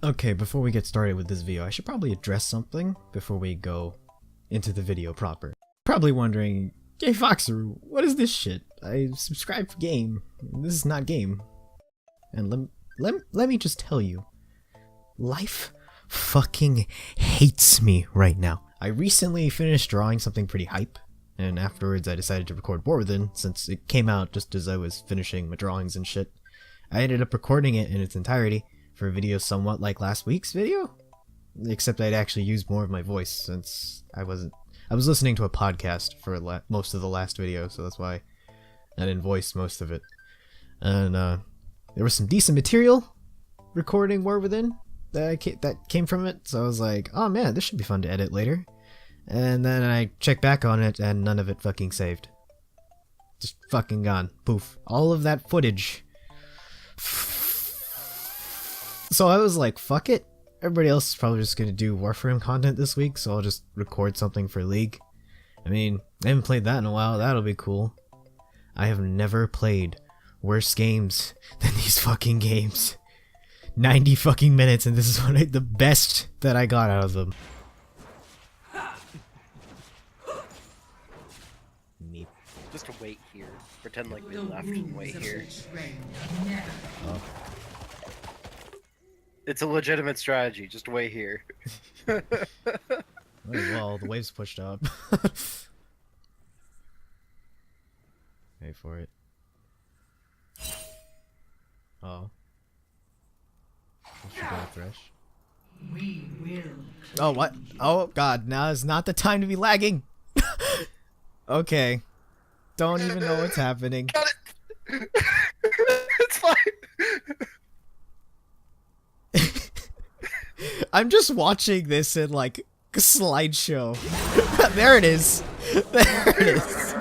Okay, before we get started with this video, I should probably address something before we go into the video proper. Probably wondering, hey Foxer, what is this shit? I subscribed for game. This is not game. And let me just tell you, life fucking hates me right now. I recently finished drawing something pretty hype, and afterwards I decided to record more within since it came out just as I was finishing my drawings and shit. I ended up recording it in its entirety for a video somewhat like last week's video, except I'd actually used more of my voice since I was listening to a podcast for most of the last video, so that's why I didn't voice most of it. And there was some decent material recording War Within that came from it, so I was like, oh man, this should be fun to edit later. And then I checked back on it and none of it fucking saved. Just fucking gone. Poof. All of that footage. So I was like, fuck it. Everybody else is probably just gonna do Warframe content this week, so I'll just record something for League. I mean, I haven't played that in a while, that'll be cool. I have never played worse games than these fucking games. 90 fucking minutes, and this is the best that I got out of them. Meep. Just wait here. Pretend like we left and wait here. Oh. It's a legitimate strategy. Just wait here. Oh, well, the waves pushed up. Wait for it. Oh. Thresh. We will. Oh, what? Oh, God. Now is not the time to be lagging. Okay. Don't even know what's happening. Got it! It's fine! I'm just watching this in, like, a slideshow. There it is. There it is.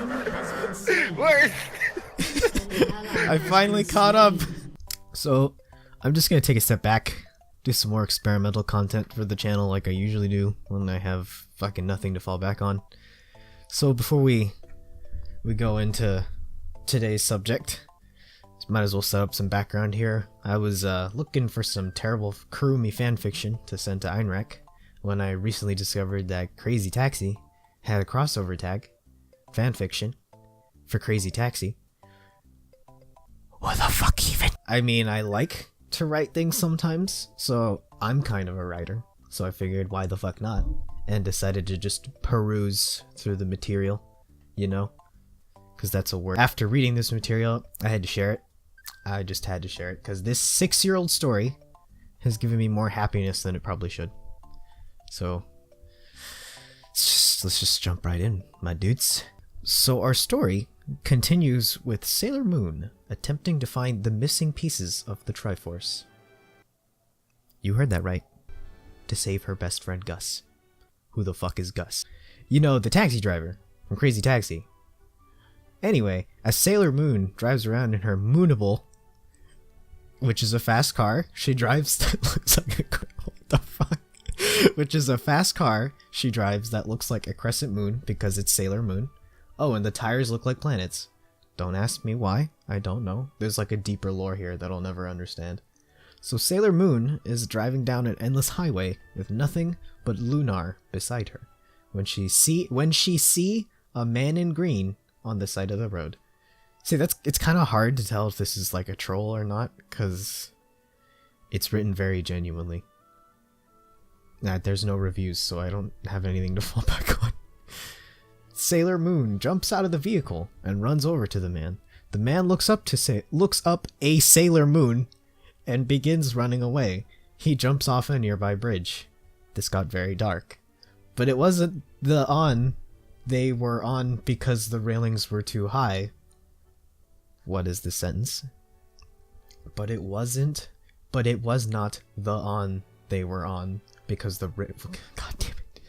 Where? I finally caught up. So, I'm just gonna take a step back, do some more experimental content for the channel like I usually do when I have fucking nothing to fall back on. So before we go into today's subject, might as well set up some background here. I was looking for some terrible Kurumi fanfiction to send to Einrak when I recently discovered that Crazy Taxi had a crossover tag, fanfiction, for Crazy Taxi. What the fuck even? I mean, I like to write things sometimes, so I'm kind of a writer, so I figured why the fuck not, and decided to just peruse through the material, you know, because that's a word. After reading this material, I had to share it. I just had to share it, because this 6-year-old story has given me more happiness than it probably should. So, let's just jump right in, my dudes. So our story continues with Sailor Moon attempting to find the missing pieces of the Triforce. You heard that right. To save her best friend Gus. Who the fuck is Gus? You know, the taxi driver from Crazy Taxi. Anyway, as Sailor Moon drives around in her Moonable, which is a fast car she drives that looks like a... What the fuck? Which is a fast car she drives that looks like a crescent moon because it's Sailor Moon. Oh, and the tires look like planets. Don't ask me why. I don't know. There's like a deeper lore here that I'll never understand. So Sailor Moon is driving down an endless highway with nothing but Lunar beside her when she see a man in green on the side of the road. See, it's kind of hard to tell if this is like a troll or not, because it's written very genuinely. Nah, there's no reviews, so I don't have anything to fall back on. Sailor Moon jumps out of the vehicle and runs over to the man. The man looks up a Sailor Moon and begins running away. He jumps off a nearby bridge. This got very dark. But it wasn't the on they were on because the railings were too high. What is this sentence? But it was not the on they were on because the God damn it.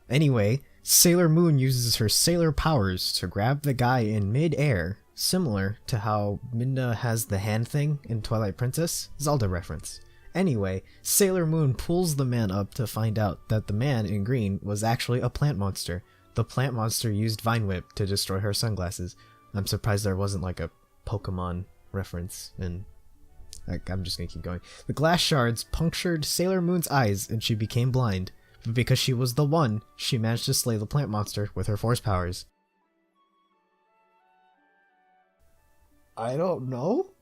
Anyway, Sailor Moon uses her sailor powers to grab the guy in mid-air, similar to how Midna has the hand thing in Twilight Princess. Zelda reference. Anyway, Sailor Moon pulls the man up to find out that the man in green was actually a plant monster. The plant monster used Vine Whip to destroy her sunglasses. I'm surprised there wasn't like a Pokemon reference in I'm just gonna keep going. The glass shards punctured Sailor Moon's eyes and she became blind. But because she was the one, she managed to slay the plant monster with her force powers. I don't know.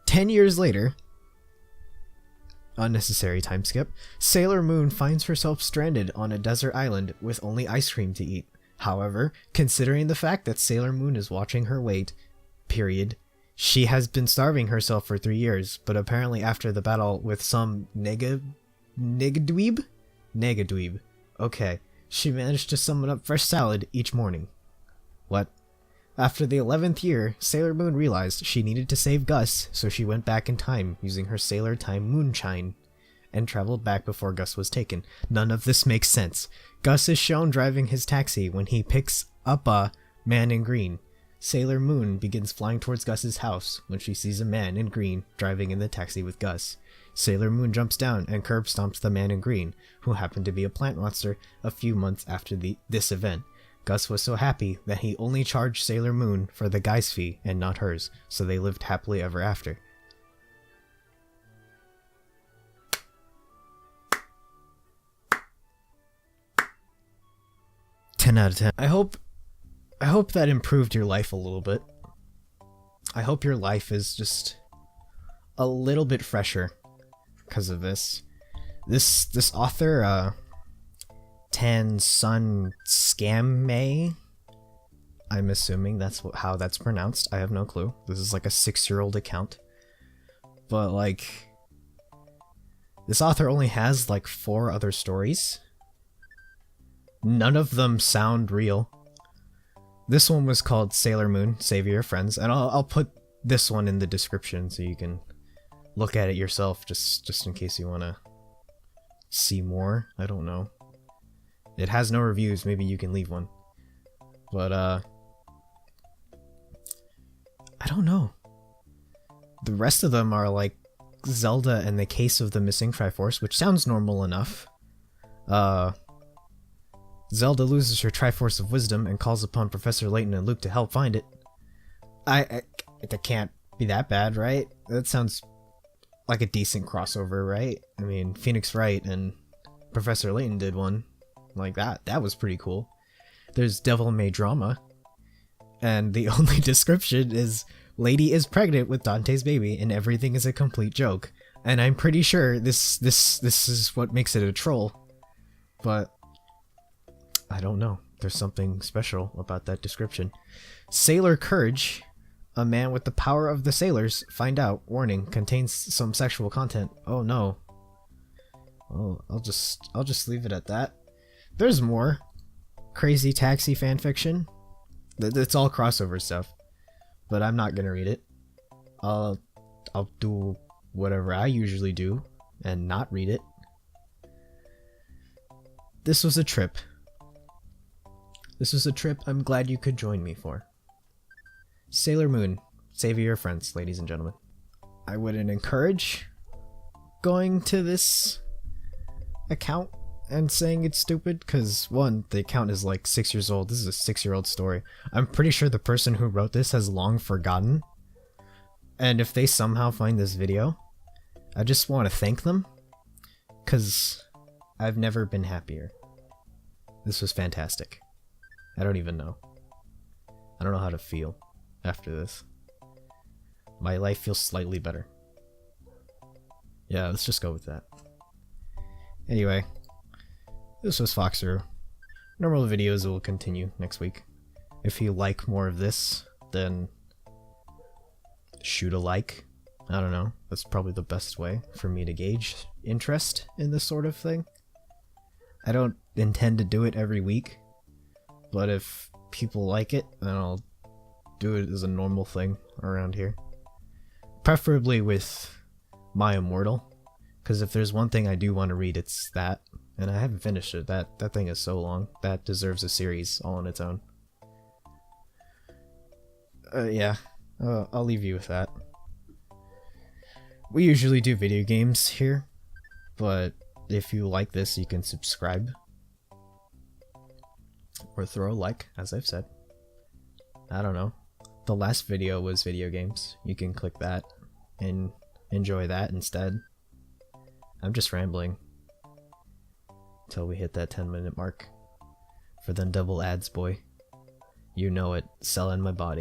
10 years later, unnecessary time skip, Sailor Moon finds herself stranded on a desert island with only ice cream to eat. However, considering the fact that Sailor Moon is watching her weight, period, she has been starving herself for 3 years, but apparently after the battle with some Negadweeb? Negadweeb. Okay, she managed to summon up fresh salad each morning. What? After the 11th year, Sailor Moon realized she needed to save Gus, so she went back in time using her Sailor Time Moonshine and traveled back before Gus was taken. None of this makes sense. Gus is shown driving his taxi when he picks up a man in green. Sailor Moon begins flying towards Gus's house when she sees a man in green driving in the taxi with Gus. Sailor Moon jumps down and curb stomps the man in green, who happened to be a plant monster a few months after this event. Gus was so happy that he only charged Sailor Moon for the guy's fee and not hers, so they lived happily ever after. Ten out of 10. I hope that improved your life a little bit. I hope your life is just a little bit fresher because of this. This author, Tan Sun Scamme, I'm assuming that's how that's pronounced. I have no clue. This is like a 6-year-old account. But like, this author only has like 4 other stories. None of them sound real. This one was called Sailor Moon, Save Your Friends, and I'll put this one in the description so you can look at it yourself, just in case you want to see more. I don't know. It has no reviews, maybe you can leave one. But, I don't know. The rest of them are like Zelda and the Case of the Missing Triforce, which sounds normal enough. Zelda loses her Triforce of Wisdom and calls upon Professor Layton and Luke to help find it. That can't be that bad, right? That sounds like a decent crossover, right? I mean, Phoenix Wright and Professor Layton did one. Like that was pretty cool. There's Devil May Drama, and the only description is lady is pregnant with Dante's baby and everything is a complete joke. And I'm pretty sure this is what makes it a troll. But I don't know. There's something special about that description. Sailor Courage, a man with the power of the sailors, find out, warning, contains some sexual content. Oh no. Oh, I'll just leave it at that. There's more. Crazy Taxi fanfiction. It's all crossover stuff. But I'm not gonna read it. I'll do whatever I usually do and not read it. This was a trip. This was a trip I'm glad you could join me for. Sailor Moon, save your friends, ladies and gentlemen. I wouldn't encourage going to this account and saying it's stupid, because one, the account is like 6 years old. This is a 6-year-old story. I'm pretty sure the person who wrote this has long forgotten. And if they somehow find this video, I just want to thank them, because I've never been happier. This was fantastic. I don't even know. I don't know how to feel after this. My life feels slightly better. Yeah, let's just go with that. Anyway, this was Foxer. Normal videos will continue next week. If you like more of this, then shoot a like. I don't know. That's probably the best way for me to gauge interest in this sort of thing. I don't intend to do it every week. But if people like it, then I'll do it as a normal thing around here. Preferably with My Immortal. Because if there's one thing I do want to read, it's that. And I haven't finished it. That thing is so long. That deserves a series all on its own. Yeah. I'll leave you with that. We usually do video games here. But if you like this, you can subscribe. Or throw a like, as I've said. I don't know. The last video was video games. You can click that and enjoy that instead. I'm just rambling until we hit that 10-minute mark for them double ads, boy. You know it, selling my body.